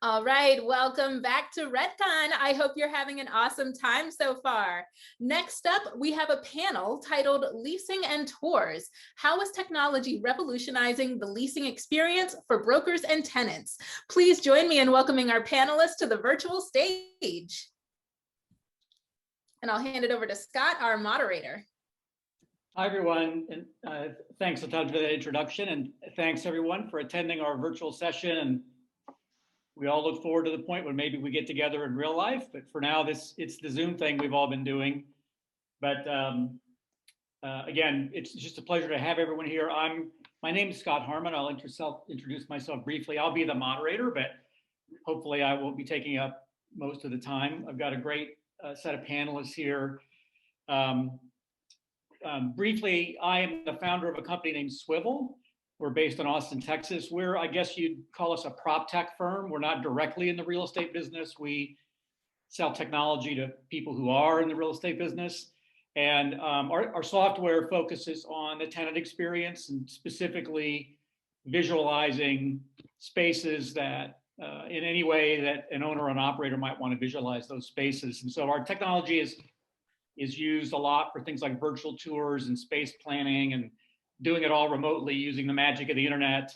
All right, welcome back to RETCON. I hope you're having an awesome time so far. Next up, we have a panel titled Leasing and Tours. How is technology revolutionizing the leasing experience for brokers and tenants? Please join me in welcoming our panelists to the virtual stage. And I'll hand it over to Scott, our moderator. Hi, everyone, and thanks a ton for that introduction, and thanks everyone for attending our virtual session. And we all look forward to the point when maybe we get together in real life, but for now, it's the Zoom thing we've all been doing. But again, it's just a pleasure to have everyone here. My name is Scott Harmon. I'll introduce myself briefly. I'll be the moderator, but hopefully I won't be taking up most of the time. I've got a great set of panelists here. Briefly, I am the founder of a company named Swivel. We're based in Austin, Texas. I guess you'd call us a prop tech firm. We're not directly in the real estate business. We sell technology to people who are in the real estate business. And our software focuses on the tenant experience and specifically visualizing spaces that in any way that an owner or an operator might want to visualize those spaces. And so our technology is used a lot for things like virtual tours and space planning and doing it all remotely using the magic of the internet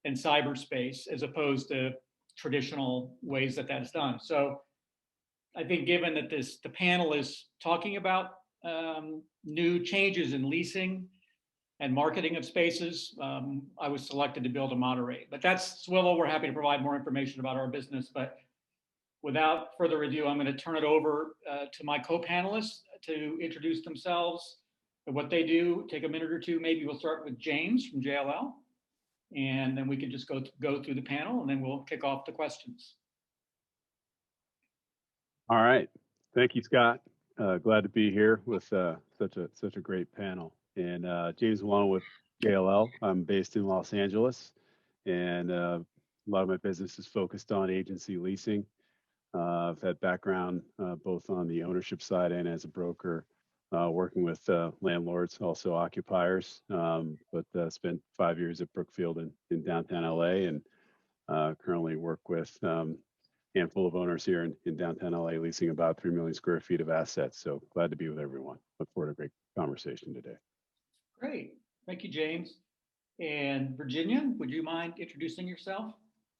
and cyberspace as opposed to traditional ways that that's done. So I think given that the panel is talking about new changes in leasing and marketing of spaces, I was selected to be able to moderate. But that's Swivel. We're happy to provide more information about our business. But without further ado, I'm going to turn it over to my co-panelists to introduce themselves and what they do. Take a minute or two. Maybe we'll start with James from JLL, and then we can just go through the panel, and then we'll kick off the questions. All right. Thank you, Scott. Glad to be here with such a great panel. And James Malone with JLL. I'm based in Los Angeles, and a lot of my business is focused on agency leasing. I've had background both on the ownership side and as a broker, working with landlords, also occupiers, but spent 5 years at Brookfield in downtown LA, and currently work with a handful of owners here in downtown LA, leasing about 3 million square feet of assets. So glad to be with everyone. Look forward to a great conversation today. Great. Thank you, James. And Virginia, would you mind introducing yourself?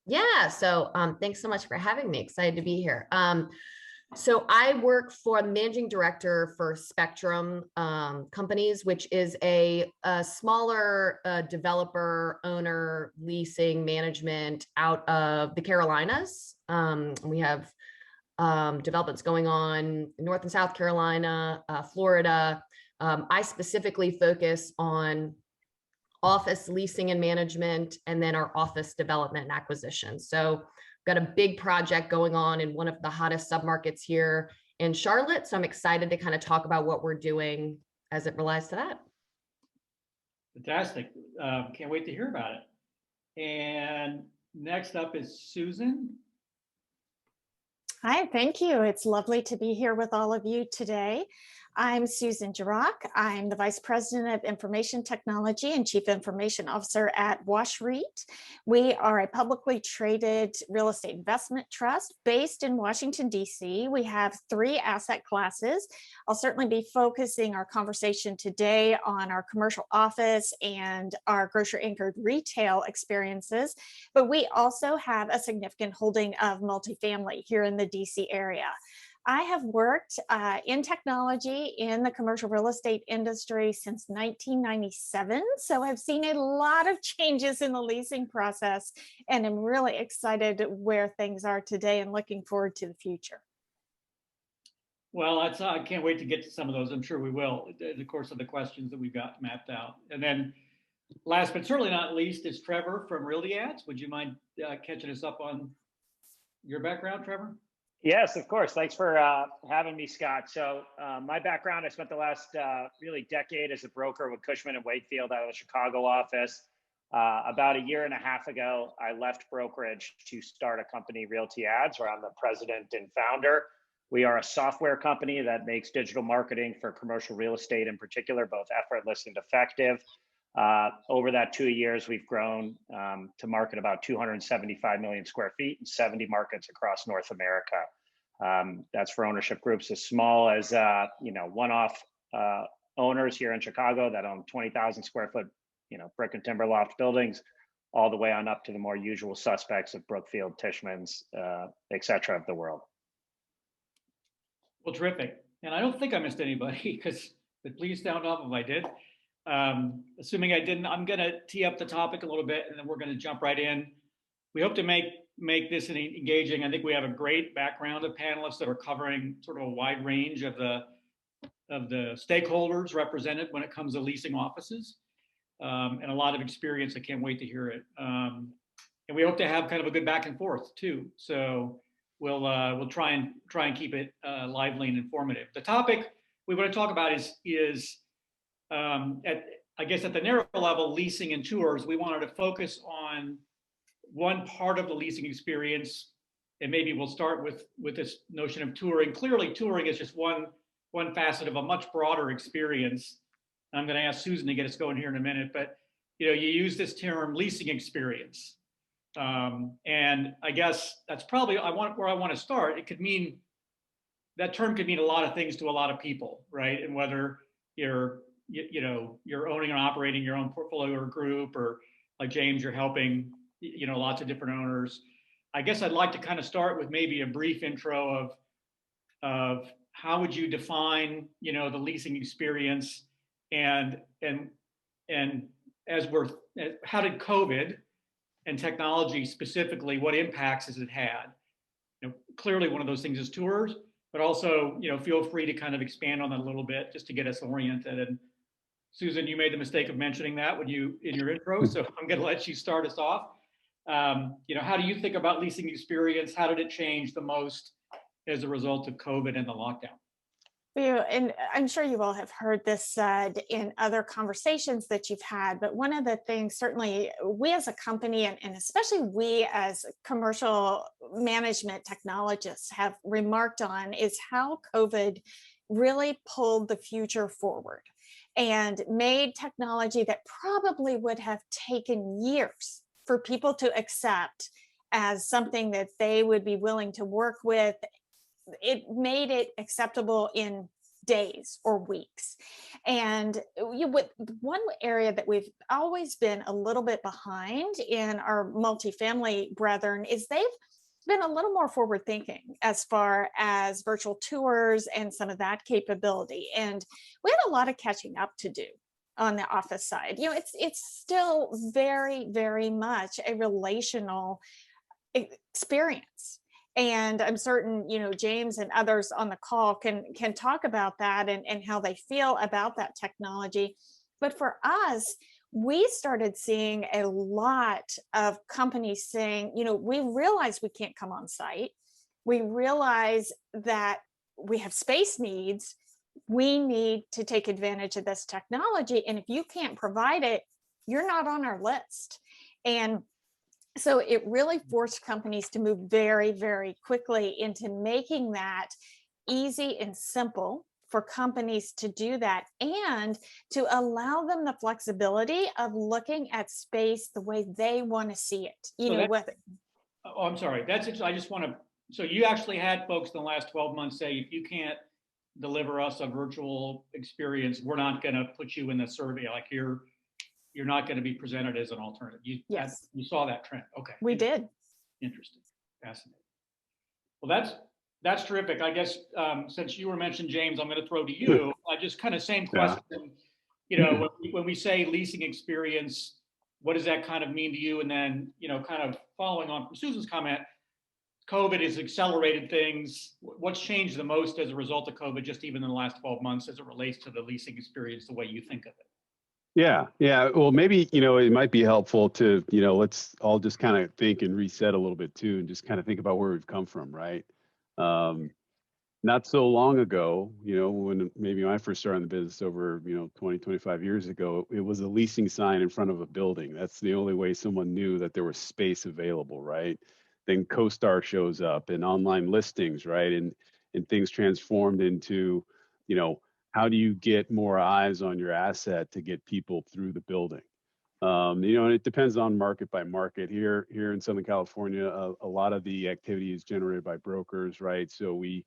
Yeah, so thanks so much for having me. Excited to be here. So I work for the managing director for Spectrum Companies, which is a smaller developer, owner, leasing management out of the Carolinas. We have developments going on in North and South Carolina, Florida. I specifically focus on office leasing and management, and then our office development and acquisition. So got a big project going on in one of the hottest submarkets here in Charlotte. So I'm excited to kind of talk about what we're doing as it relates to that. Fantastic. Can't wait to hear about it. And next up is Susan. Hi, thank you. It's lovely to be here with all of you today. I'm Susan Gerock. I'm the Vice President of Information Technology and Chief Information Officer at WashREIT. We are a publicly traded real estate investment trust based in Washington, D.C. We have 3 asset classes. I'll certainly be focusing our conversation today on our commercial office and our grocery-anchored retail experiences, but we also have a significant holding of multifamily here in the D.C. area. I have worked in technology in the commercial real estate industry since 1997. So I've seen a lot of changes in the leasing process, and I'm really excited where things are today and looking forward to the future. Well, I can't wait to get to some of those. I'm sure we will in the course of the questions that we've got mapped out. And then last but certainly not least is Trevor from RealtyAds. Would you mind catching us up on your background, Trevor? Yes, of course. Thanks for having me, Scott. So my background, I spent the last really decade as a broker with Cushman & Wakefield out of the Chicago office. About a year and a half ago, I left brokerage to start a company, RealtyAds, where I'm the president and founder. We are a software company that makes digital marketing for commercial real estate in particular, both effortless and effective. Over that 2 years, we've grown to market about 275 million square feet in 70 markets across North America. That's for ownership groups as small as one-off owners here in Chicago that own 20,000 square foot brick and timber loft buildings, all the way on up to the more usual suspects of Brookfield, Tishman's, et cetera, of the world. Well, terrific. And I don't think I missed anybody, but please sound off if I did. Assuming I didn't, I'm going to tee up the topic a little bit, and then we're going to jump right in. We hope to make this engaging. I think we have a great background of panelists that are covering sort of a wide range of the stakeholders represented when it comes to leasing offices, and a lot of experience. I can't wait to hear it. And we hope to have kind of a good back and forth too. So we'll try and keep it lively and informative. The topic we want to talk about is I guess at the narrow level, leasing and tours. We wanted to focus on one part of the leasing experience, and maybe we'll start with this notion of touring. Clearly, touring is just one facet of a much broader experience. I'm going to ask Susan to get us going here in a minute, but you use this term leasing experience, and I guess that's probably where I want to start. It could mean that term could mean a lot of things to a lot of people, right? And whether you're owning and operating your own portfolio or group, or like James, you're helping lots of different owners. I guess I'd like to kind of start with maybe a brief intro of how would you define the leasing experience, and how did COVID and technology specifically, what impacts has it had? Clearly one of those things is tours, but also feel free to kind of expand on that a little bit just to get us oriented. And Susan, you made the mistake of mentioning that in your intro, so I'm going to let you start us off. How do you think about leasing experience? How did it change the most as a result of COVID and the lockdown? And I'm sure you all have heard this said in other conversations that you've had, but one of the things certainly we as a company, and especially we as commercial management technologists have remarked on, is how COVID really pulled the future forward and made technology that probably would have taken years for people to accept as something that they would be willing to work with. It made it acceptable in days or weeks. And one area that we've always been a little bit behind in our multifamily brethren is they've been a little more forward thinking as far as virtual tours and some of that capability. And we had a lot of catching up to do on the office side. It's still very, very much a relational experience. And I'm certain, James and others on the call can talk about that and how they feel about that technology. But for us, we started seeing a lot of companies saying, we realize we can't come on site. We realize that we have space needs. We need to take advantage of this technology. And if you can't provide it, you're not on our list. And so it really forced companies to move very, very quickly into making that easy and simple for companies to do that, and to allow them the flexibility of looking at space the way they want to see it. Oh, I'm sorry. That's it. I just want to. So you actually had folks in the last 12 months say, if you can't deliver us a virtual experience, we're not going to put you in the survey. Like you're not going to be presented as an alternative. Yes. You saw that trend. Okay. We did. Interesting. Fascinating. Well, that's terrific. I guess since you were mentioned, James, I'm going to throw to you. Just kind of same question. Yeah. When we say leasing experience, what does that kind of mean to you? And then, kind of following on from Susan's comment, COVID has accelerated things. What's changed the most as a result of COVID, just even in the last 12 months, as it relates to the leasing experience, the way you think of it? Yeah. Well, maybe, it might be helpful to, let's all just kind of think and reset a little bit too, and just kind of think about where we've come from, right? Not so long ago, when I first started in the business over, 20, 25 years ago, it was a leasing sign in front of a building. That's the only way someone knew that there was space available, right? Then CoStar shows up and online listings, right? And things transformed into, how do you get more eyes on your asset to get people through the building? And it depends on market by market. Here in Southern California, a lot of the activity is generated by brokers, right? So we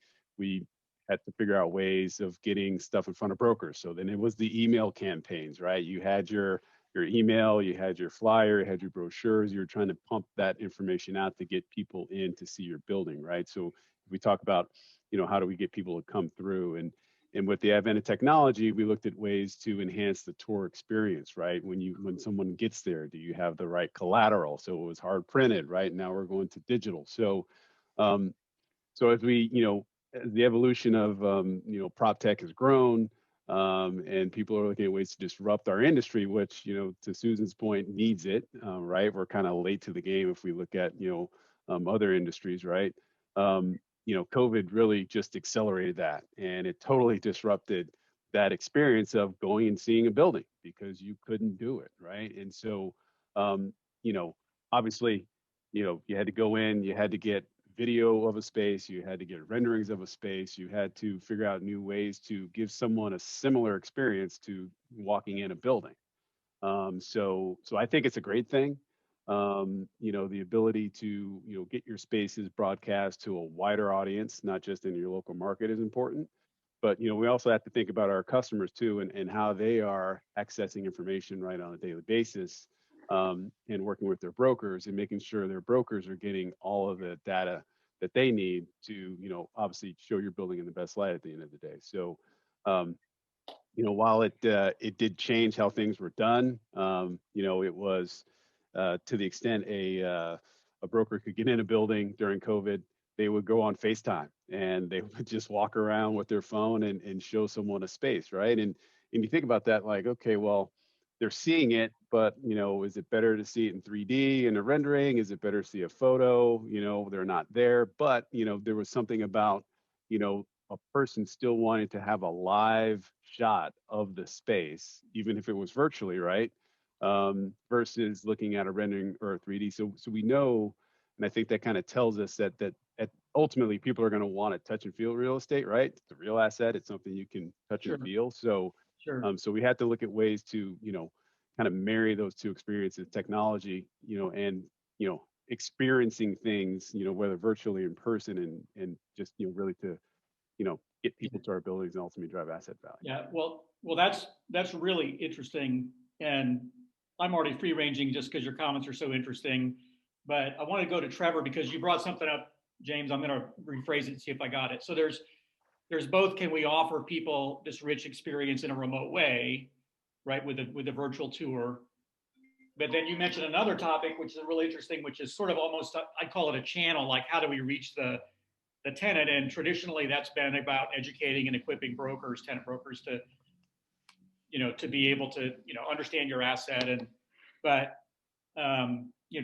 had to figure out ways of getting stuff in front of brokers. So then it was the email campaigns, right? You had your email, you had your flyer, you had your brochures. You were trying to pump that information out to get people in to see your building, right? So if we talk about, how do we get people to come through? And with the advent of technology, we looked at ways to enhance the tour experience, right? When someone gets there, do you have the right collateral? So it was hard printed, right? Now we're going to digital. So, as we, as the evolution of, prop tech has grown, and people are looking at ways to disrupt our industry, which, to Susan's point, needs it, right? We're kind of late to the game if we look at, other industries, right? COVID really just accelerated that, and it totally disrupted that experience of going and seeing a building because you couldn't do it, right? And so, obviously, you had to go in, you had to get video of a space, you had to get renderings of a space, you had to figure out new ways to give someone a similar experience to walking in a building. So I think it's a great thing. The ability to, get your spaces broadcast to a wider audience, not just in your local market, is important. But, we also have to think about our customers too, and how they are accessing information right on a daily basis, and working with their brokers and making sure their brokers are getting all of the data that they need to, obviously show your building in the best light at the end of the day. So, while it did change how things were done, it was, to the extent a broker could get in a building during COVID, they would go on FaceTime and they would just walk around with their phone and show someone a space, right? And you think about that, like, okay, well, they're seeing it, but is it better to see it in 3D in a rendering? Is it better to see a photo? They're not there, but there was something about a person still wanting to have a live shot of the space, even if it was virtually, right? Versus looking at a rendering or a 3D. So we know, and I think that kind of tells us that ultimately people are going to want to touch and feel real estate, right? It's a real asset. It's something you can touch and feel. So, so we had to look at ways to, kind of marry those two experiences, technology, and, experiencing things, whether virtually in person, and just, really to, get people to our buildings and ultimately drive asset value. Yeah, well, that's really interesting. And I'm already free ranging just because your comments are so interesting. But I want to go to Trevor because you brought something up, James. I'm going to rephrase it and see if I got it. So there's both, can we offer people this rich experience in a remote way, right, with a virtual tour? But then you mentioned another topic, which is really interesting, which is sort of almost, I call it a channel, like how do we reach the tenant? And traditionally that's been about educating and equipping brokers, tenant brokers, to be able to, understand your asset. But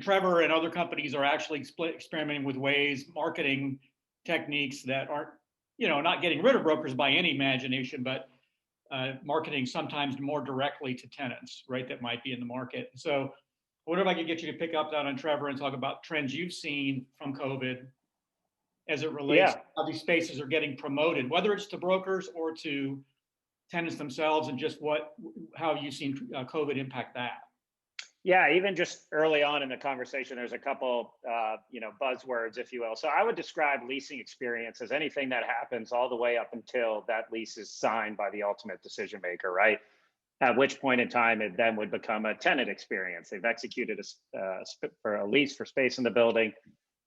Trevor and other companies are actually experimenting with ways, marketing techniques that aren't, not getting rid of brokers by any imagination, but marketing sometimes more directly to tenants, right, that might be in the market. So I wonder if I could get you to pick up that on Trevor and talk about trends you've seen from COVID as it relates to how these spaces are getting promoted, whether it's to brokers or to tenants themselves, and just how you've seen COVID impact that. Yeah, even just early on in the conversation, there's a couple, buzzwords, if you will. So I would describe leasing experience as anything that happens all the way up until that lease is signed by the ultimate decision maker, right? At which point in time, it then would become a tenant experience. They've executed a lease for space in the building.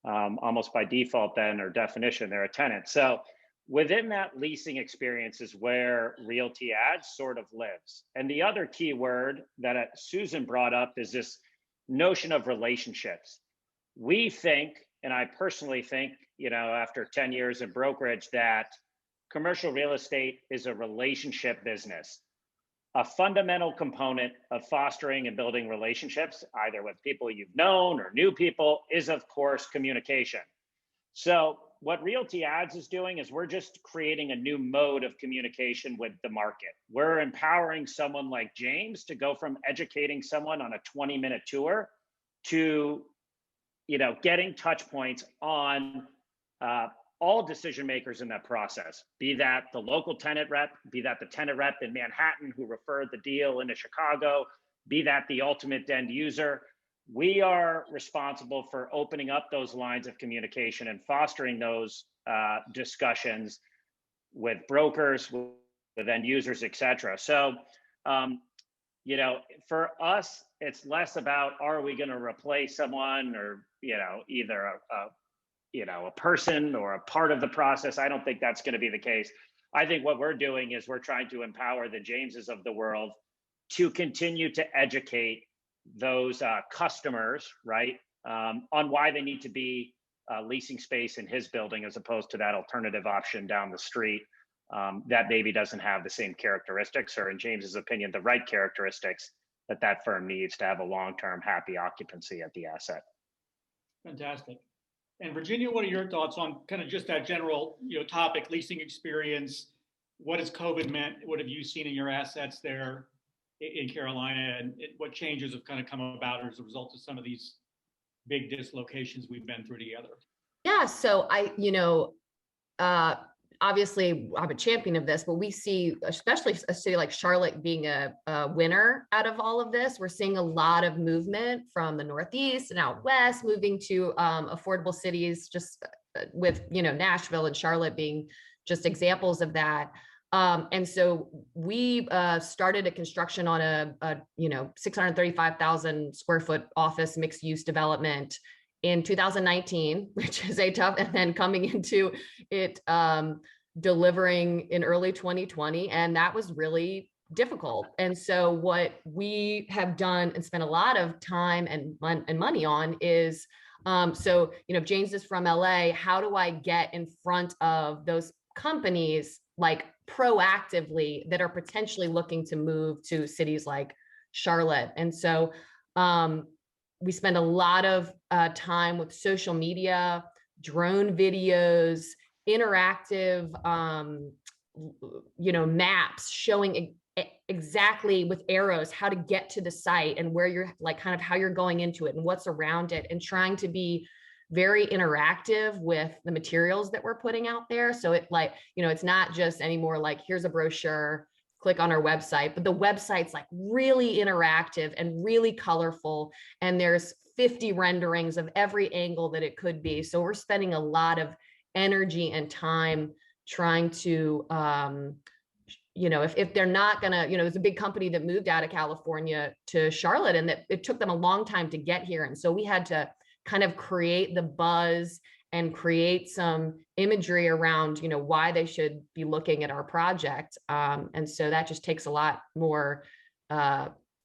Almost by default then, or definition, they're a tenant. So within that leasing experience is where RealtyAds sort of lives. And the other key word that Susan brought up is this notion of relationships. We think, and I personally think, after 10 years in brokerage, that commercial real estate is a relationship business. A fundamental component of fostering and building relationships, either with people you've known or new people, is of course communication. So what RealtyAds is doing is we're just creating a new mode of communication with the market. We're empowering someone like James to go from educating someone on a 20-minute tour to, getting touch points on all decision makers in that process, be that the local tenant rep, be that the tenant rep in Manhattan who referred the deal into Chicago, be that the ultimate end user. We are responsible for opening up those lines of communication and fostering those discussions with brokers, with end users, et cetera. So, you know, for us, it's less about, are we going to replace someone, or, you know, either a person or a part of the process. I don't think that's going to be the case. I think what we're doing is we're trying to empower the Jameses of the world to continue to educate those customers, right, on why they need to be leasing space in his building as opposed to that alternative option down the street that maybe doesn't have the same characteristics, or in James's opinion, the right characteristics that that firm needs to have a long-term happy occupancy at the asset. Fantastic. And Virginia, what are your thoughts on kind of just that general, you know, topic, leasing experience? What has COVID meant? What have you seen in your assets there in Carolina, and what changes have kind of come about as a result of some of these big dislocations we've been through together? Yeah, so obviously I'm a champion of this, but we see, especially a city like Charlotte being a winner out of all of this. We're seeing a lot of movement from the Northeast and out West, moving to affordable cities, just with, you know, Nashville and Charlotte being just examples of that. And so we started a construction on a 635,000 square foot office mixed use development in 2019, which is a tough, and then coming into it, delivering in early 2020. And that was really difficult. And so what we have done and spent a lot of time and money on is, James is from LA. How do I get in front of those companies, like proactively, that are potentially looking to move to cities like Charlotte? And so we spend a lot of time with social media, drone videos, interactive, maps showing exactly with arrows how to get to the site and where you're, like, kind of how you're going into it and what's around it, and trying to be very interactive with the materials that we're putting out there. So it, like, it's not just anymore like, here's a brochure, click on our website, but the website's like really interactive and really colorful. And there's 50 renderings of every angle that it could be. So we're spending a lot of energy and time trying to, if they're not gonna, it's a big company that moved out of California to Charlotte, and that it took them a long time to get here. And so we had to kind of create the buzz and create some imagery around, why they should be looking at our project. And so that just takes a lot more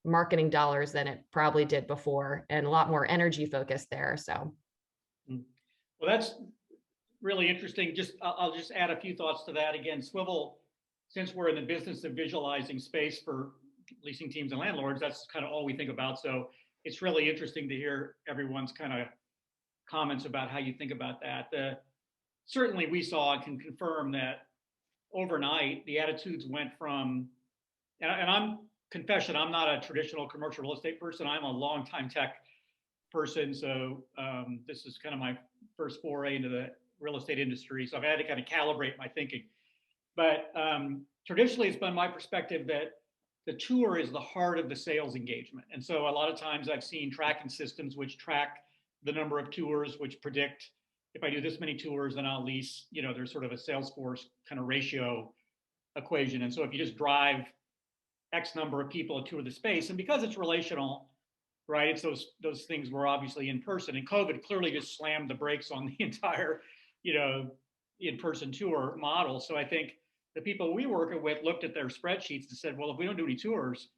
marketing dollars than it probably did before, and a lot more energy focused there. So. Well, that's really interesting. I'll just add a few thoughts to that. Again, Swivel, since we're in the business of visualizing space for leasing teams and landlords, that's kind of all we think about. So it's really interesting to hear everyone's kind of comments about how you think about that. Certainly we saw and can confirm that overnight, the attitudes went from, and I'm not a traditional commercial real estate person. I'm a longtime tech person. So this is kind of my first foray into the real estate industry. So I've had to kind of calibrate my thinking. But traditionally, it's been my perspective that the tour is the heart of the sales engagement. And so a lot of times I've seen tracking systems which track the number of tours, which predict, if I do this many tours, then I'll lease, there's sort of a Salesforce kind of ratio equation. And so if you just drive X number of people to tour the space, and because it's relational, right, it's those things were obviously in person, and COVID clearly just slammed the brakes on the entire, in-person tour model. So I think the people we work with looked at their spreadsheets and said, well, if we don't do any tours,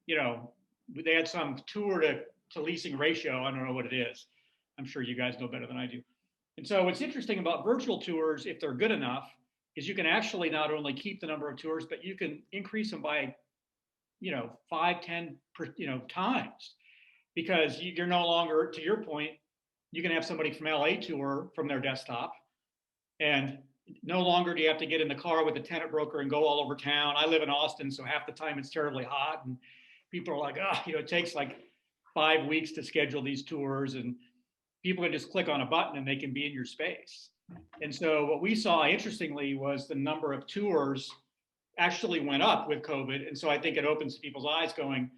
they had some tour to leasing ratio. I don't know what it is. I'm sure you guys know better than I do. And so what's interesting about virtual tours, if they're good enough, is you can actually not only keep the number of tours, but you can increase them by, 5, 10, times, because you're no longer, to your point, you can have somebody from LA tour from their desktop, and no longer do you have to get in the car with a tenant broker and go all over town. I live in Austin, so half the time it's terribly hot, and people are like, it takes like 5 weeks to schedule these tours, and people can just click on a button and they can be in your space. And so what we saw, interestingly, was the number of tours actually went up with COVID. And so I think it opens people's eyes going,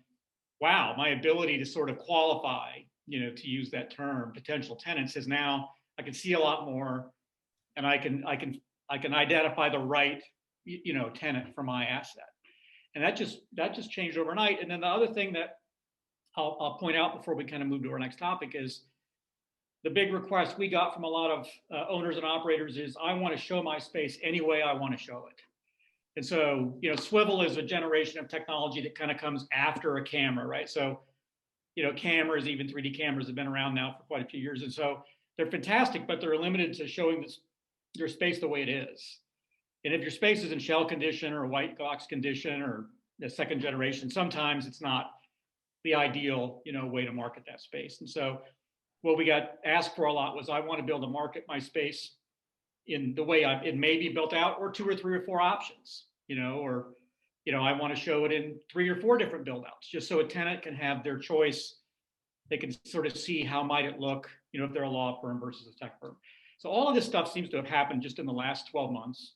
wow, my ability to sort of qualify, to use that term, potential tenants is now, I can see a lot more, and I can identify the right, tenant for my asset. And that just changed overnight. And then the other thing that I'll point out before we kind of move to our next topic is the big request we got from a lot of owners and operators is, I want to show my space any way I want to show it. And so, Swivel is a generation of technology that kind of comes after a camera, right? So, cameras, even 3D cameras, have been around now for quite a few years. And so they're fantastic, but they're limited to showing your space the way it is. And if your space is in shell condition or white box condition or the second generation, sometimes it's not the ideal, way to market that space. And so what we got asked for a lot was, I want to be able to market my space in the way it may be built out, or 2 or 3 or 4 options, or, I want to show it in 3 or 4 different build outs, just so a tenant can have their choice. They can sort of see how might it look, if they're a law firm versus a tech firm. So all of this stuff seems to have happened just in the last 12 months.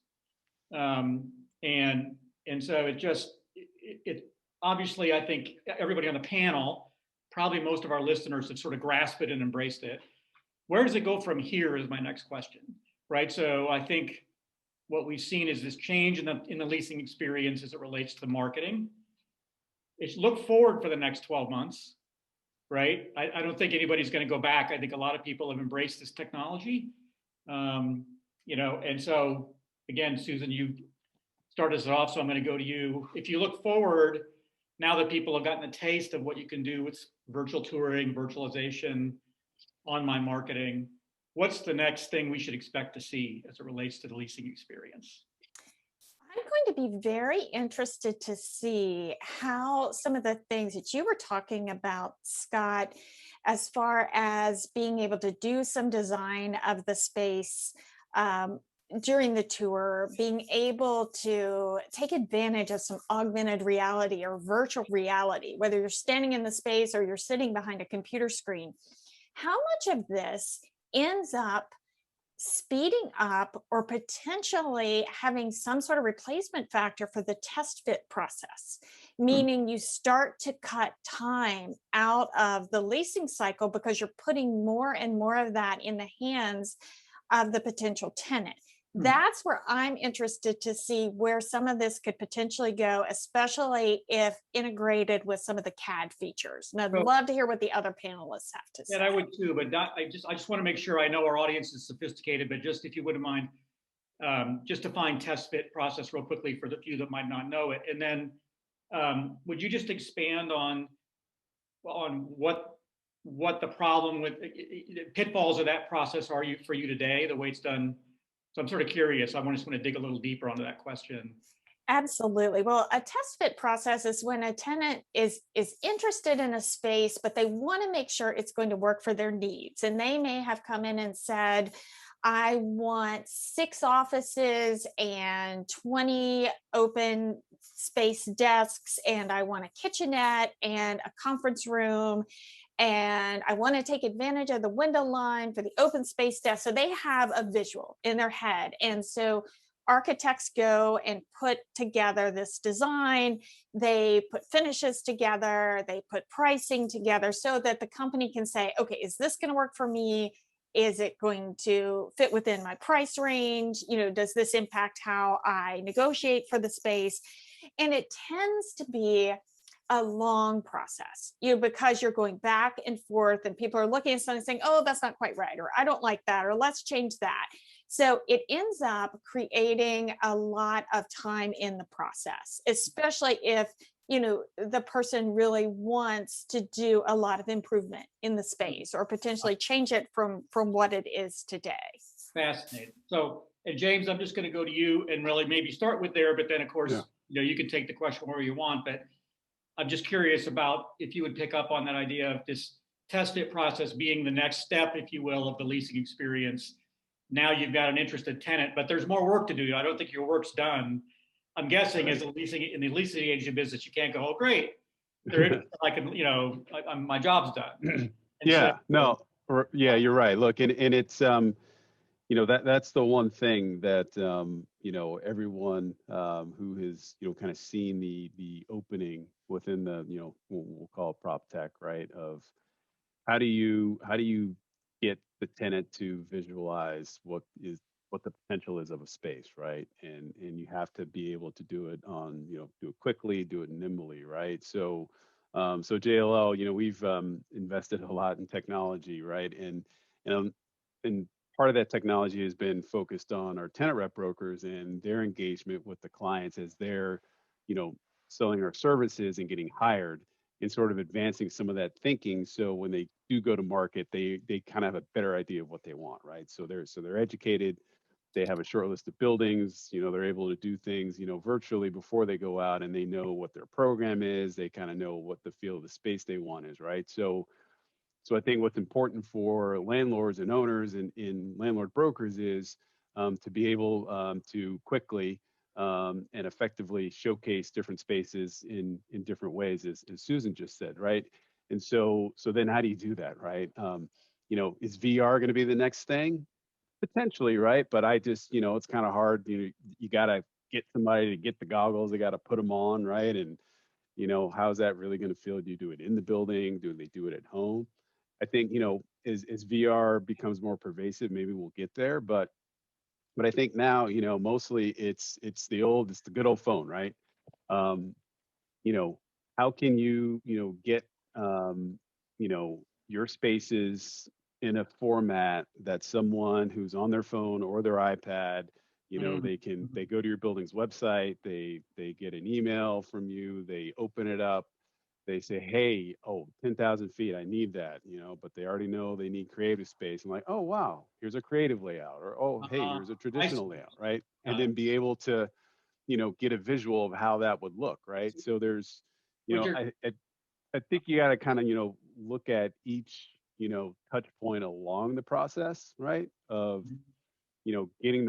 And so it obviously, I think everybody on the panel, probably most of our listeners, have sort of grasped it and embraced it. Where does it go from here is my next question, right? So I think what we've seen is this change in the leasing experience as it relates to the marketing. It's look forward for the next 12 months, right? I don't think anybody's going to go back. I think a lot of people have embraced this technology, and so again, Susan, you started us off, so I'm going to go to you. If you look forward, now that people have gotten a taste of what you can do with virtual touring, virtualization, online marketing, what's the next thing we should expect to see as it relates to the leasing experience? I'm going to be very interested to see how some of the things that you were talking about, Scott, as far as being able to do some design of the space during the tour, being able to take advantage of some augmented reality or virtual reality, whether you're standing in the space or you're sitting behind a computer screen. How much of this ends up speeding up or potentially having some sort of replacement factor for the test fit process, meaning you start to cut time out of the leasing cycle because you're putting more and more of that in the hands of the potential tenant. That's where I'm interested to see where some of this could potentially go, especially if integrated with some of the CAD features. And I'd love to hear what the other panelists have to say. And I would too, but I just want to make sure I know our audience is sophisticated, but just if you wouldn't mind, just define test fit process real quickly for the few that might not know it. And then would you just expand on what the problem with pitfalls of that process are for you today, the way it's done? So I'm sort of curious. I just want to dig a little deeper onto that question. Absolutely. Well, a test fit process is when a tenant is interested in a space, but they want to make sure it's going to work for their needs. And they may have come in and said, I want 6 offices and 20 open space desks, and I want a kitchenette and a conference room, and I want to take advantage of the window line for the open space desk. So they have a visual in their head. And so architects go and put together this design, they put finishes together, they put pricing together so that the company can say, okay, is this going to work for me? Is it going to fit within my price range? Does this impact how I negotiate for the space? And it tends to be a long process, because you're going back and forth and people are looking at something saying, oh, that's not quite right, or I don't like that, or let's change that. So it ends up creating a lot of time in the process, especially if, the person really wants to do a lot of improvement in the space or potentially change it from what it is today. Fascinating. So, and James, I'm just going to go to you and really maybe start with there, but then of course, you can take the question wherever you want, but I'm just curious about if you would pick up on that idea of this test fit process being the next step, if you will, of the leasing experience. Now you've got an interested tenant, but there's more work to do. I don't think your work's done. I'm guessing in the leasing agent business, you can't go, oh, great. I can, my job's done. You're right. Look, and it's, you know, that's the one thing that you know, everyone who has, you know, kind of seen the opening within the, you know, we'll call it prop tech, right? Of how do you get the tenant to visualize what the potential is of a space, right? And you have to be able to do it on, you know, do it quickly, do it nimbly, right? So so JLL, you know, we've invested a lot in technology, right? And part of that technology has been focused on our tenant rep brokers and their engagement with the clients as they're, you know, selling our services and getting hired, and sort of advancing some of that thinking. So when they do go to market, they kind of have a better idea of what they want, right? So they're educated, they have a short list of buildings, you know, they're able to do things, you know, virtually before they go out, and they know what their program is, they kind of know what the feel of the space they want is, right? So I think what's important for landlords and owners and in landlord brokers is to be able to quickly and effectively showcase different spaces in different ways, as Susan just said, right? And so then how do you do that, right? You know, is VR going to be the next thing? Potentially, right? But I just, you know, it's kind of hard. You know, you got to get somebody to get the goggles. They got to put them on, right? And you know, how's that really going to feel? Do you do it in the building? Do they do it at home? I think, you know, as VR becomes more pervasive, maybe we'll get there. But I think now, you know, mostly it's the good old phone, right? Um, you know, how can you, you know, get you know, your spaces in a format that someone who's on their phone or their iPad, you know, they go to your building's website, they get an email from you, they open it up, they say, hey, oh, 10,000 feet, I need that, you know, but they already know they need creative space. I'm like, oh, wow, here's a creative layout, or, oh, hey, here's a traditional layout, right? And then be able to, you know, get a visual of how that would look, right? So there's, you know, I think you got to kind of, you know, look at each, you know, touch point along the process, right? Of, you know, getting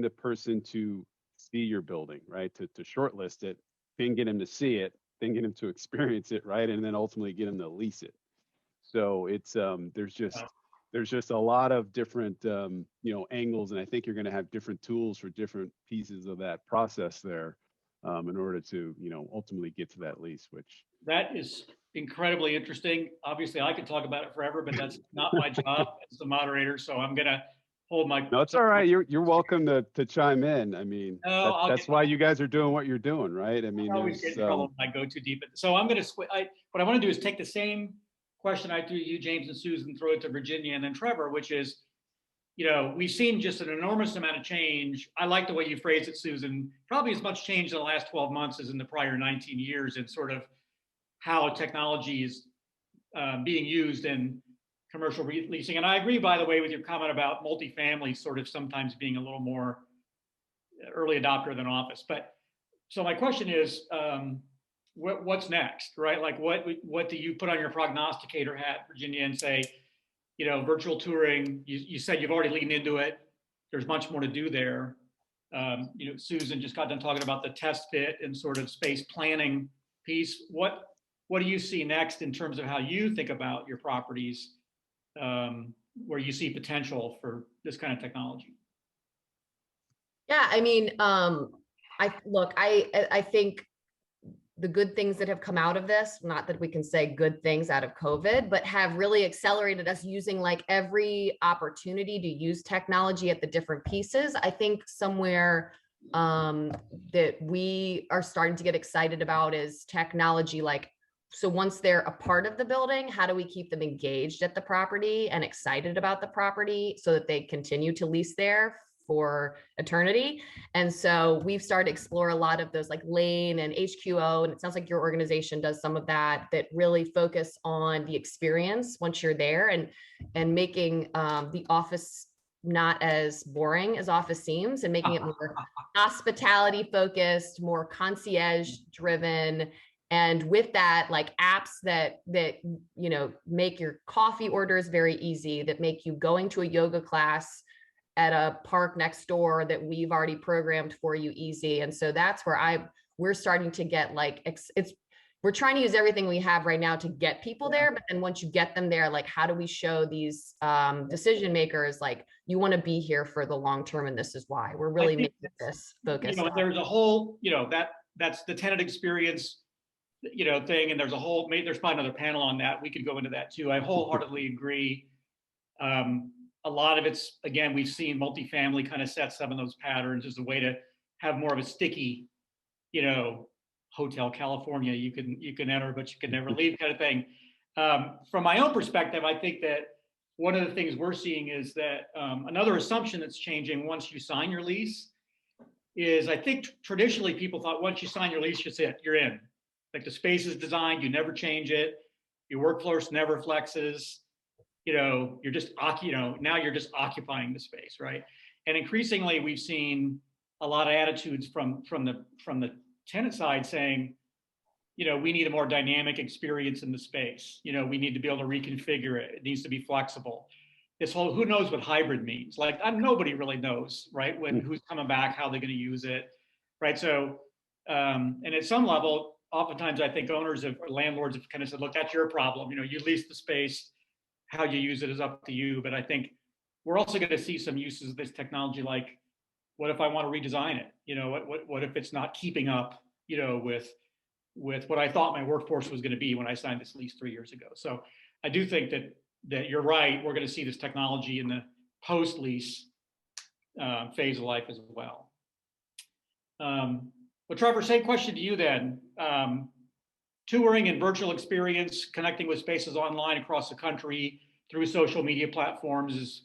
the person to see your building, right? To shortlist it, then get him to see it, then get him to experience it, right? And then ultimately get him to lease it. So it's there's just a lot of different you know, angles, and I think you're going to have different tools for different pieces of that process there in order to, you know, ultimately get to that lease. Which that is incredibly interesting. Obviously, I could talk about it forever, but that's not my job as the moderator. So I'm going to hold my. No, it's all right. You're welcome to chime in. I mean, that's why you guys are doing what you're doing, right? I mean, I always get in trouble when I go too deep. So I'm going to what I want to do is take the same question I threw you, James and Susan, throw it to Virginia and then Trevor, which is, you know, we've seen just an enormous amount of change. I like the way you phrased it, Susan. Probably as much change in the last 12 months as in the prior 19 years in sort of how technology is being used in commercial leasing. And I agree, by the way, with your comment about multifamily sort of sometimes being a little more early adopter than office. But so my question is, what's next, right? Like what do you put on your prognosticator hat, Virginia, and say, you know, virtual touring, you said you've already leaned into it. There's much more to do there. You know, Susan just got done talking about the test fit and sort of space planning piece. What do you see next in terms of how you think about your properties, where you see potential for this kind of technology? Yeah, I mean, I think the good things that have come out of this, not that we can say good things out of COVID, but have really accelerated us using like every opportunity to use technology at the different pieces. I think somewhere that we are starting to get excited about is technology. Like, so once they're a part of the building, how do we keep them engaged at the property and excited about the property so that they continue to lease there for eternity? And so we've started to explore a lot of those like Lane and HQO, and it sounds like your organization does some of that really focus on the experience once you're there and making the office not as boring as office seems, and making it more hospitality focused, more concierge driven. And with that, like apps that you know, make your coffee orders very easy, that make you going to a yoga class at a park next door that we've already programmed for you easy. And so that's where we're starting to get like, it's, we're trying to use everything we have right now to get people there. But then once you get them there, like, how do we show these decision makers, like, you want to be here for the long term, and this is why we're really making this focus. There's a whole, that's the tenant experience, thing, and there's probably another panel on that. We could go into that too. I wholeheartedly agree. A lot of it's, again, we've seen multifamily kind of set some of those patterns as a way to have more of a sticky, Hotel California, you can enter, but you can never leave kind of thing. From my own perspective, I think that one of the things we're seeing is that another assumption that's changing once you sign your lease is, I think traditionally people thought once you sign your lease, that's it, you're in. Like the space is designed, you never change it, your workforce never flexes, you're just, now you're just occupying the space, right? And increasingly we've seen a lot of attitudes from the tenant side saying, we need a more dynamic experience in the space. We need to be able to reconfigure it. It needs to be flexible. This whole, who knows what hybrid means? Like, nobody really knows, right? Who's coming back, how they're going to use it, right? So, and at some level, oftentimes I think owners or landlords have kind of said, look, that's your problem. You lease the space, how you use it is up to you. But I think we're also going to see some uses of this technology, like, what if I want to redesign it? What if it's not keeping up, with what I thought my workforce was going to be when I signed this lease 3 years ago. So I do think that you're right. We're going to see this technology in the post-lease phase of life as well. Well, Trevor, same question to you then. Touring and virtual experience, connecting with spaces online across the country through social media platforms is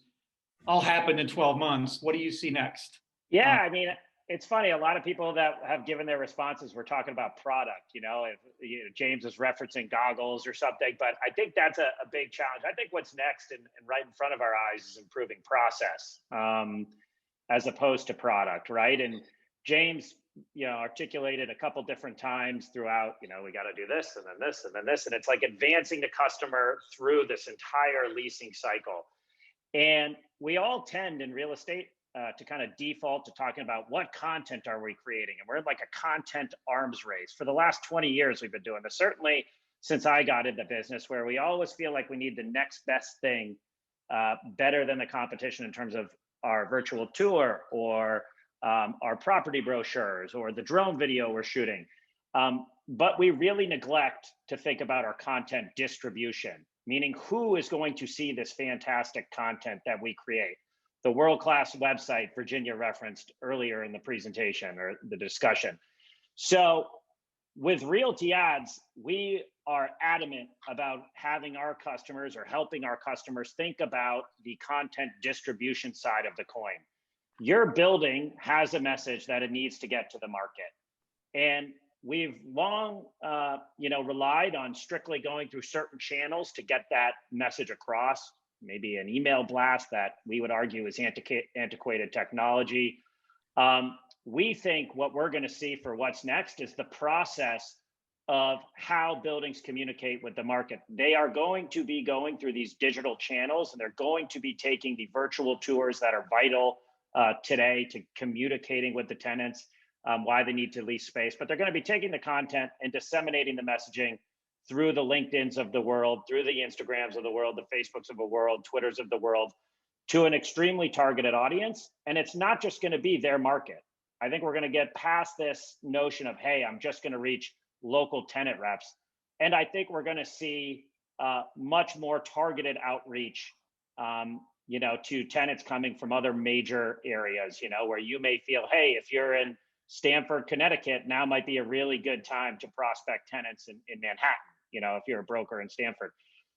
all happened in 12 months. What do you see next? Yeah, I mean, it's funny. A lot of people that have given their responses were talking about product. If James is referencing goggles or something, but I think that's a big challenge. I think what's next and right in front of our eyes is improving process as opposed to product, right? And James, articulated a couple different times throughout. We got to do this and then this and then this, and it's like advancing the customer through this entire leasing cycle. And we all tend in real estate to kind of default to talking about what content are we creating. And we're in like a content arms race. For the last 20 years, we've been doing this, certainly since I got into business, where we always feel like we need the next best thing better than the competition in terms of our virtual tour or our property brochures or the drone video we're shooting. But we really neglect to think about our content distribution, meaning who is going to see this fantastic content that we create. The world-class website Virginia referenced earlier in the presentation or the discussion. So with RealtyAds, we are adamant about having our customers or helping our customers think about the content distribution side of the coin. Your building has a message that it needs to get to the market. And we've long, relied on strictly going through certain channels to get that message across. Maybe an email blast that we would argue is antiquated technology. We think what we're going to see for what's next is the process of how buildings communicate with the market. They are going to be going through these digital channels, and they're going to be taking the virtual tours that are vital today to communicating with the tenants, why they need to lease space. But they're going to be taking the content and disseminating the messaging through the LinkedIns of the world, through the Instagrams of the world, the Facebooks of the world, Twitters of the world, to an extremely targeted audience. And it's not just going to be their market. I think we're going to get past this notion of, hey, I'm just going to reach local tenant reps. And I think we're going to see much more targeted outreach, to tenants coming from other major areas, where you may feel, hey, if you're in Stamford, Connecticut, now might be a really good time to prospect tenants in Manhattan, if you're a broker in Stamford.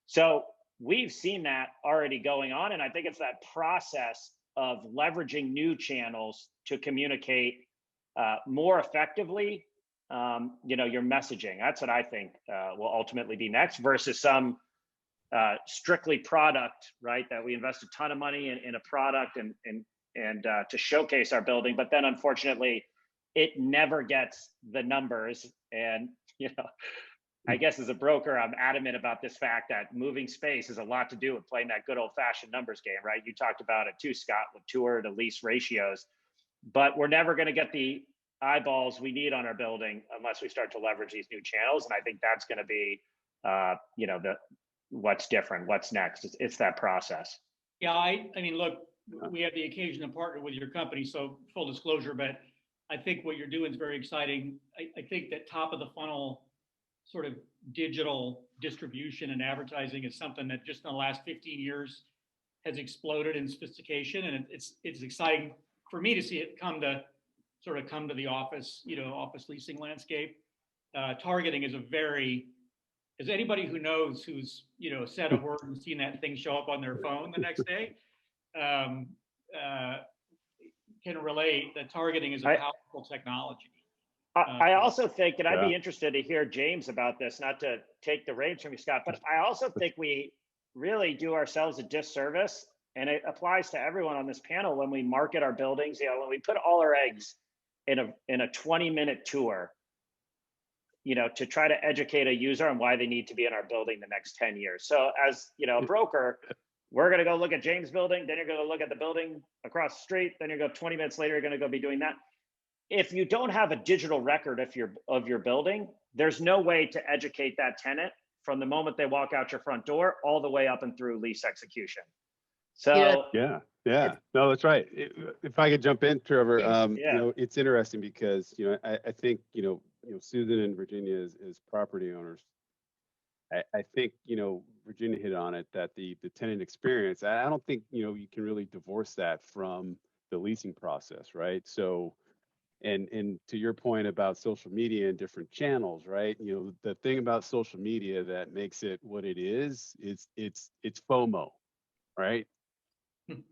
So we've seen that already going on. And I think it's that process of leveraging new channels to communicate more effectively, your messaging. That's what I think will ultimately be next versus some strictly product, right? That we invest a ton of money in a product and to showcase our building. But then unfortunately, it never gets the numbers. And, I guess as a broker, I'm adamant about this fact that moving space has a lot to do with playing that good old fashioned numbers game, right? You talked about it too, Scott, with tour to lease ratios, but we're never going to get the eyeballs we need on our building unless we start to leverage these new channels. And I think that's going to be, what's different, what's next. It's that process. Yeah, I mean, look, we have the occasion to partner with your company, so full disclosure, but I think what you're doing is very exciting. I think that top of the funnel sort of digital distribution and advertising is something that just in the last 15 years has exploded in sophistication. And it's exciting for me to see it come to the office, office leasing landscape. Targeting is as anybody who knows who's, said a word and seen that thing show up on their phone the next day, can relate that targeting is a powerful technology. I also think, and I'd be interested to hear James about this, not to take the reins from you, Scott, but I also think we really do ourselves a disservice, and it applies to everyone on this panel when we market our buildings, when we put all our eggs in a 20-minute tour, to try to educate a user on why they need to be in our building the next 10 years. So as, a broker, we're going to go look at James' building, then you're going to look at the building across the street, then you're going to go 20 minutes later, you're going to go be doing that. If you don't have a digital record of your building, there's no way to educate that tenant from the moment they walk out your front door all the way up and through lease execution. So yeah, no, that's right. If I could jump in, Trevor, it's interesting because I think Susan and Virginia as property owners, I think Virginia hit on it, that the tenant experience. I don't think you can really divorce that from the leasing process, right? So. And to your point about social media and different channels, right? The thing about social media that makes it what it is it's FOMO, right?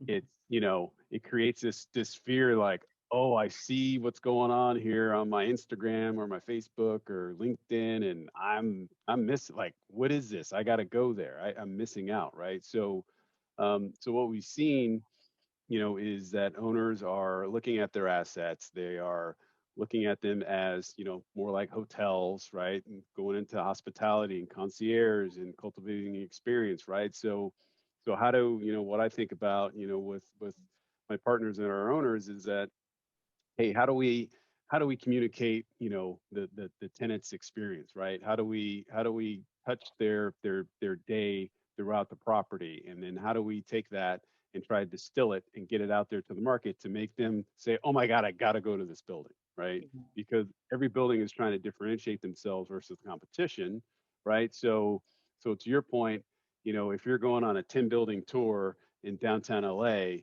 It's it creates this fear like, oh, I see what's going on here on my Instagram or my Facebook or LinkedIn, and I'm missing, like, what is this? I got to go there. I'm missing out, right? So what we've seen is that owners are looking at their assets. They are looking at them as, more like hotels, right? And going into hospitality and concierge and cultivating the experience, right? So how do, what I think about, with my partners and our owners is that, hey, how do we communicate, the tenant's experience, right? How do we touch their day throughout the property? And then how do we take that and try to distill it and get it out there to the market to make them say, oh my God, I got to go to this building, right? Because every building is trying to differentiate themselves versus competition, right? So to your point, if you're going on a 10-building tour in downtown LA,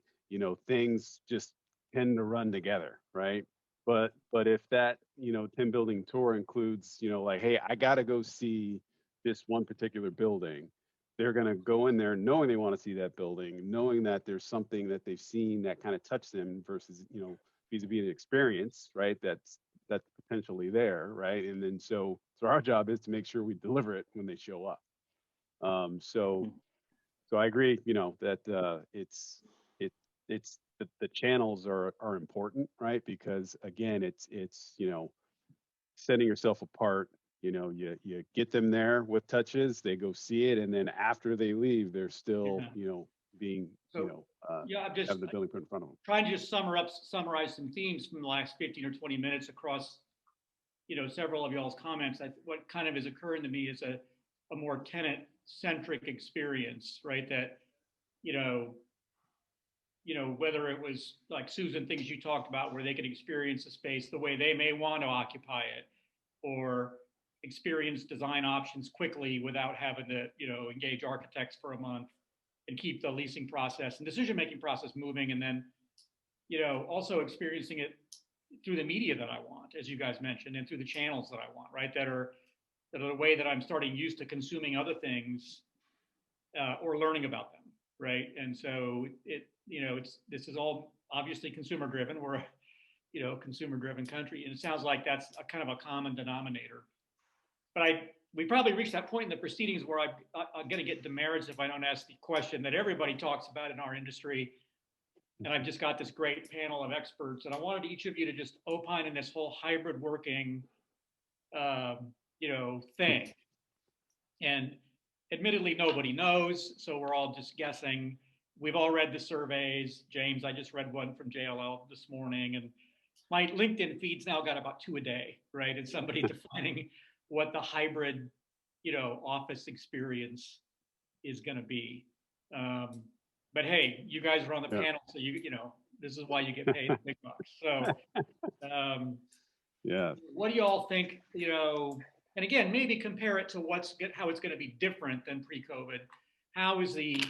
things just tend to run together, right? But if that, 10-building tour includes, like, hey, I got to go see this one particular building, they're going to go in there knowing they want to see that building, knowing that there's something that they've seen that kind of touched them versus, vis-a-vis an experience, right? That's potentially there, right? And then so our job is to make sure we deliver it when they show up. So I agree, that it's the channels are important, right? Because again, it's setting yourself apart. You get them there with touches, they go see it, and then after they leave, they're still, being, having the building put in front of them. Trying to just summarize some themes from the last 15 or 20 minutes across, several of y'all's comments. What kind of is occurring to me is a more tenant-centric experience, right? That, whether it was like Susan, things you talked about where they can experience the space the way they may want to occupy it, or experience design options quickly without having to, engage architects for a month, and keep the leasing process and decision-making process moving. And then, also experiencing it through the media that I want, as you guys mentioned, and through the channels that I want, right? That are the way that I'm starting used to consuming other things, or learning about them, right? And so this is all obviously consumer driven. We're a consumer driven country, and it sounds like that's a kind of a common denominator. But we probably reached that point in the proceedings where I'm going to get demerits if I don't ask the question that everybody talks about in our industry. And I've just got this great panel of experts, and I wanted each of you to just opine in this whole hybrid working, thing. And admittedly, nobody knows, so we're all just guessing. We've all read the surveys. James, I just read one from JLL this morning, and my LinkedIn feed's now got about 2 a day, right? And somebody defining what the hybrid, office experience is going to be. But hey, you guys are on the panel, so this is why you get paid the big bucks. So, yeah. What do you all think? And again, maybe compare it to how it's going to be different than pre-COVID. How is the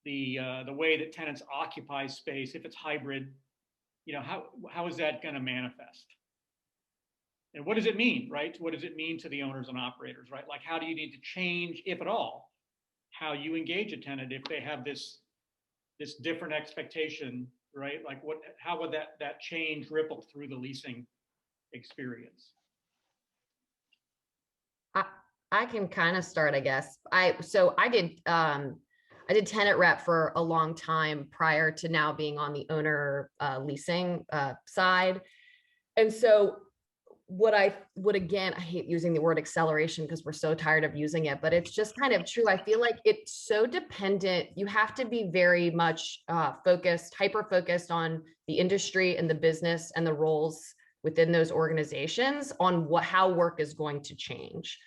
way that tenants occupy space, if it's hybrid, how is that going to manifest? And what does it mean, right? What does it mean to the owners and operators, right? Like, how do you need to change, if at all, how you engage a tenant if they have this different expectation, right? Like, how would that change ripple through the leasing experience? I can kind of start, I guess. I did tenant rep for a long time prior to now being on the owner leasing side. And so I hate using the word acceleration because we're so tired of using it, but it's just kind of true. I feel like it's so dependent. You have to be very much hyper-focused on the industry and the business and the roles within those organizations on how work is going to change.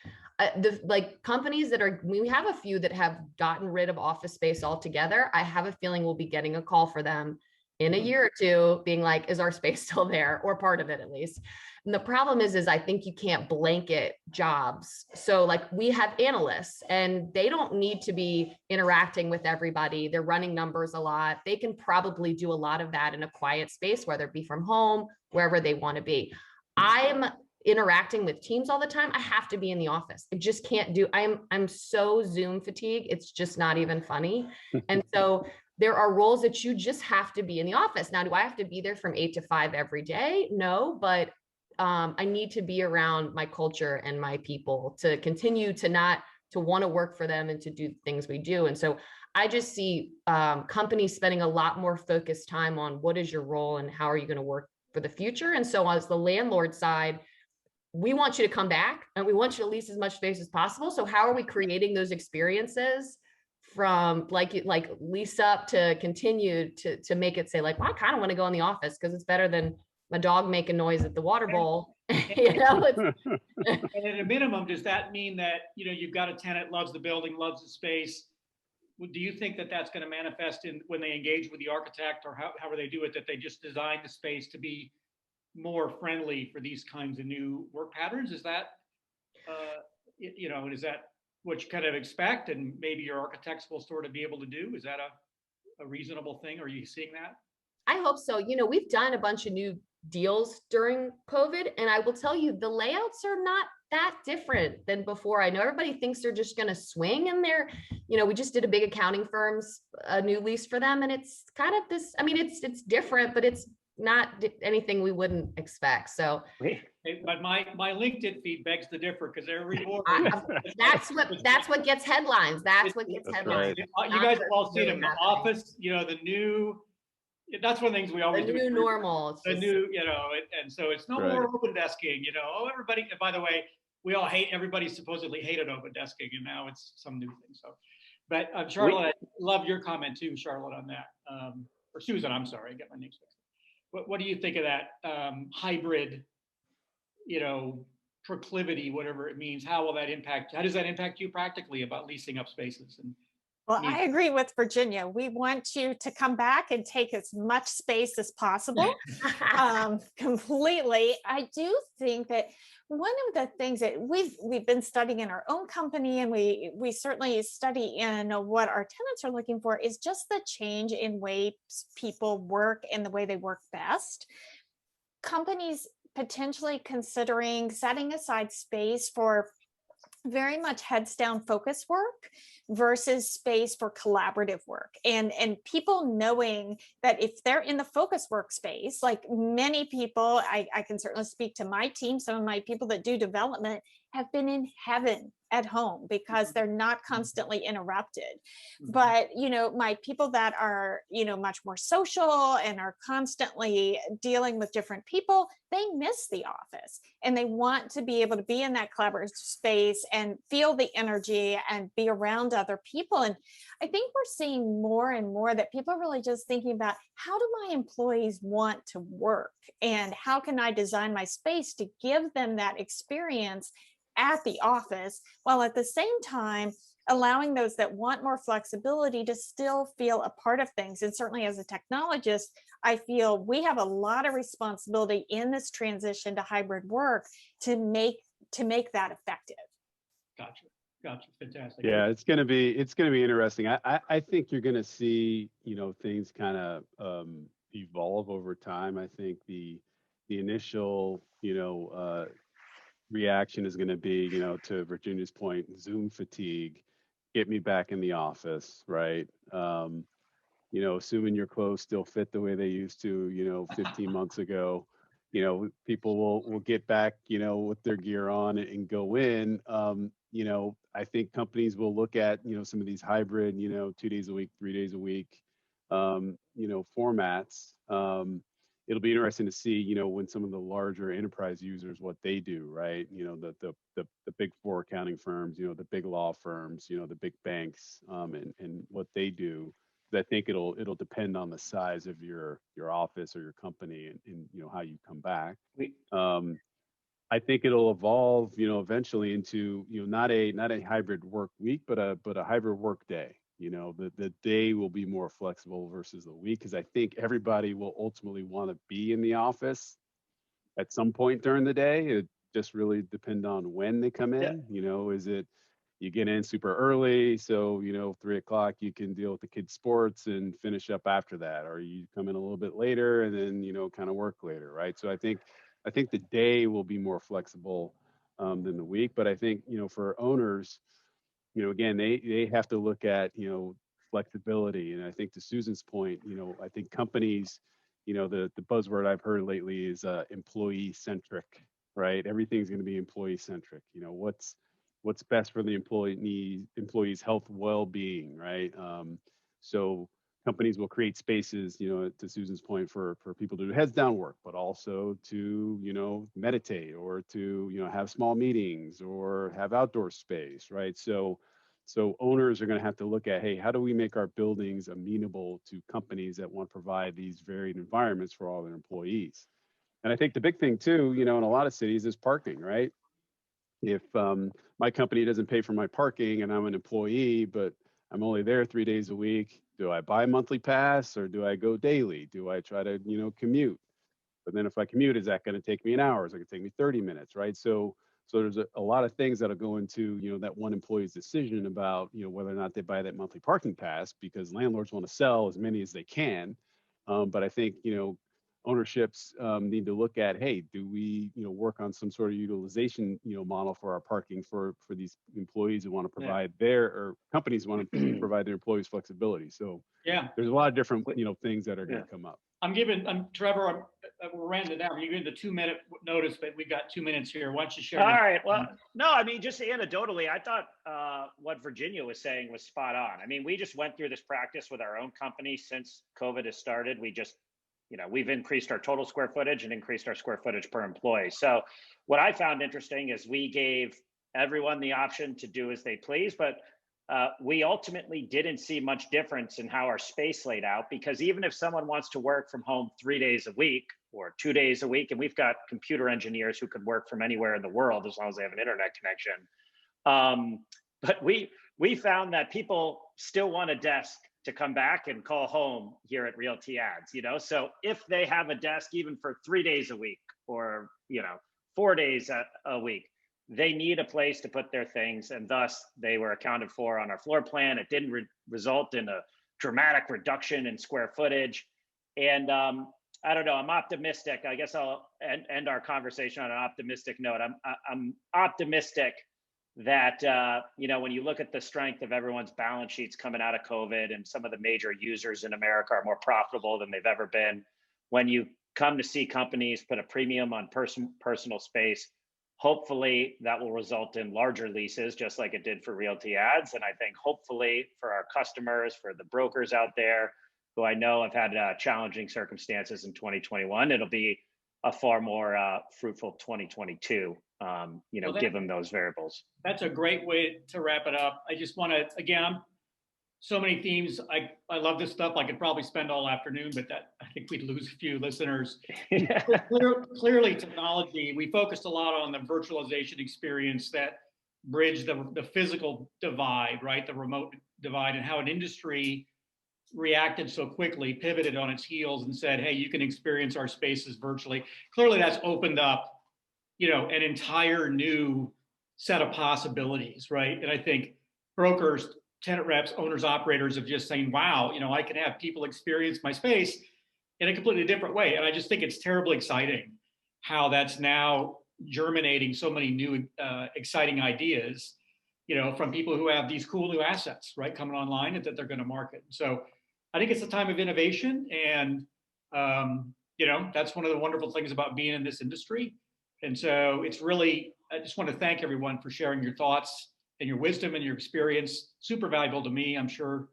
Companies we have a few that have gotten rid of office space altogether. I have a feeling we'll be getting a call for them in a year or two being like, is our space still there, or part of it at least? And the problem is I think you can't blanket jobs. So we have analysts and they don't need to be interacting with everybody. They're running numbers a lot. They can probably do a lot of that in a quiet space, whether it be from home, wherever they want to be. I'm interacting with teams all the time. I have to be in the office. I just can't I'm so Zoom fatigue. It's just not even funny. And so there are roles that you just have to be in the office. Now, do I have to be there from 8 to 5 every day? No, but I need to be around my culture and my people to continue to want to work for them and to do things we do. And so I just see companies spending a lot more focused time on what is your role and how are you going to work for the future. And so as the landlord side, we want you to come back and we want you to lease as much space as possible. So how are we creating those experiences from like lease up to continue to make it say well, I kind of want to go in the office because it's better than my dog making noise at the water bowl. And at a minimum, does that mean that, you've got a tenant loves the building, loves the space? Do you think that that's going to manifest in when they engage with the architect, or however they do it, that they just design the space to be more friendly for these kinds of new work patterns? Is that, is that what you kind of expect, and maybe your architects will sort of be able to do? Is that a reasonable thing? Are you seeing that? I hope so. We've done a bunch of new deals during COVID, and I will tell you, the layouts are not that different than before. I know everybody thinks they're just going to swing, and we just did a big accounting firm's a new lease for them, and it's kind of this. I mean, it's different, but it's not anything we wouldn't expect. So, but my LinkedIn feed begs to differ, because every that's what gets headlines. That's what gets headlines. Right. You guys have all seen it in the office. The new. That's one of the things we always do. The new normal. The new, and so it's no more open desking. Everybody. And by the way, we all everybody supposedly hated open desking, and now it's some new thing. So, but Charlotte, I love your comment too, Charlotte, on that. Or Susan, I'm sorry, I get my name mixed up. What do you think of that hybrid, proclivity, whatever it means? How will that impact? How does that impact you practically about leasing up spaces? And well, I agree with Virginia. We want you to come back and take as much space as possible. Completely. I do think that one of the things that we've been studying in our own company, and we certainly study in what our tenants are looking for, is just the change in ways people work and the way they work best. Companies potentially considering setting aside space for very much heads down focus work versus space for collaborative work, and people knowing that if they're in the focus workspace, like many people, I can certainly speak to my team, some of my people that do development, have been in heaven at home because they're not constantly interrupted. Mhm. But, my people that are, much more social and are constantly dealing with different people, they miss the office and they want to be able to be in that collaborative space and feel the energy and be around other people. And I think we're seeing more and more that people are really just thinking about, how do my employees want to work? And how can I design my space to give them that experience at the office, while at the same time allowing those that want more flexibility to still feel a part of things. And certainly as a technologist, I feel we have a lot of responsibility in this transition to hybrid work to make that effective. Gotcha. Fantastic. Yeah, it's gonna be interesting. I think you're gonna see, things kind of evolve over time. I think the initial, reaction is going to be, to Virginia's point, Zoom fatigue, get me back in the office, right? Assuming your clothes still fit the way they used to, 15 months ago, people will get back, with their gear on and go in. I think companies will look at, some of these hybrid, 2 days a week, 3 days a week, formats. It'll be interesting to see, when some of the larger enterprise users, what they do, right? The big four accounting firms, the big law firms, the big banks, and what they do. I think it'll depend on the size of your office or your company and how you come back. I think it'll evolve, eventually into, not a hybrid work week, but a hybrid work day. The day will be more flexible versus the week, because I think everybody will ultimately want to be in the office at some point during the day. It just really depend on when they come in. Is it you get in super early, so 3:00 you can deal with the kids' sports and finish up after that, or you come in a little bit later and then kind of work later, right? So I think the day will be more flexible than the week. But I think for owners, again, they have to look at flexibility. And I think to Susan's point, I think companies, the buzzword I've heard lately is employee centric, right? Everything's going to be employee centric. What's best for the employees' health, well-being, right? So companies will create spaces, to Susan's point, for people to do heads down work, but also to meditate, or to have small meetings, or have outdoor space, right? So owners are going to have to look at, hey, how do we make our buildings amenable to companies that want to provide these varied environments for all their employees? And I think the big thing too, in a lot of cities is parking, right? If my company doesn't pay for my parking and I'm an employee, but I'm only there 3 days a week, do I buy a monthly pass, or do I go daily? Do I try to, commute? But then if I commute, is that going to take me an hour? Is it going to take me 30 minutes, right? So there's a lot of things that'll go into, that one employee's decision about, whether or not they buy that monthly parking pass, because landlords want to sell as many as they can. But I think, ownerships need to look at, hey, do we, work on some sort of utilization, model for our parking for these employees who want to provide or companies want to provide their employees flexibility. So there's a lot of different, things that are going to come up. Trevor, we're running it down. You're giving the 2-minute notice, but we got 2 minutes here. Why don't you share? All right. Well, no, I mean, just anecdotally, I thought what Virginia was saying was spot on. I mean, we just went through this practice with our own company since COVID has started. We just, we've increased our total square footage and increased our square footage per employee. So what I found interesting is we gave everyone the option to do as they please, but we ultimately didn't see much difference in how our space laid out, because even if someone wants to work from home 3 days a week or 2 days a week, and we've got computer engineers who could work from anywhere in the world as long as they have an internet connection. But we found that people still want a desk to come back and call home here at RealtyAds, so if they have a desk even for 3 days a week, or 4 days a week, they need a place to put their things, and thus they were accounted for on our floor plan. It didn't result in a dramatic reduction in square footage. And I don't know, I'm optimistic. I guess I'll end our conversation on an optimistic note. I'm optimistic that, when you look at the strength of everyone's balance sheets coming out of COVID, and some of the major users in America are more profitable than they've ever been, when you come to see companies put a premium on personal space, Hopefully that will result in larger leases, just like it did for RealtyAds. And I think hopefully for our customers, for the brokers out there who I know have had challenging circumstances in 2021, it'll be a far more fruitful 2022, given those variables. That's a great way to wrap it up. I just want to, again, so many themes. I love this stuff. I could probably spend all afternoon, but I think we'd lose a few listeners. Clearly, technology, we focused a lot on the virtualization experience that bridged the physical divide, right? The remote divide, and how an industry reacted so quickly, pivoted on its heels and said, hey, you can experience our spaces virtually. Clearly, that's opened up, an entire new set of possibilities, right? And I think brokers, tenant reps, owners, operators of just saying, wow, I can have people experience my space in a completely different way. And I just think it's terribly exciting how that's now germinating so many new exciting ideas, from people who have these cool new assets, right, coming online and that they're going to market. So I think it's a time of innovation. And, that's one of the wonderful things about being in this industry. And so it's really, I just want to thank everyone for sharing your thoughts and your wisdom and your experience. Super valuable to me, I'm sure,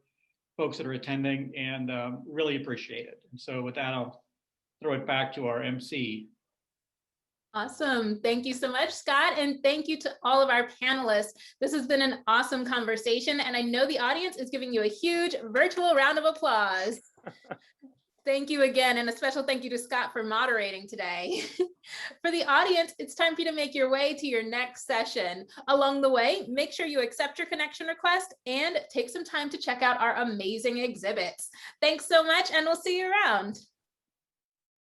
folks that are attending, and really appreciate it. And so with that, I'll throw it back to our MC. Awesome. Thank you so much, Scott. And thank you to all of our panelists. This has been an awesome conversation, and I know the audience is giving you a huge virtual round of applause. Thank you again, and a special thank you to Scott for moderating today. For the audience, it's time for you to make your way to your next session. Along the way, make sure you accept your connection request and take some time to check out our amazing exhibits. Thanks so much, and we'll see you around.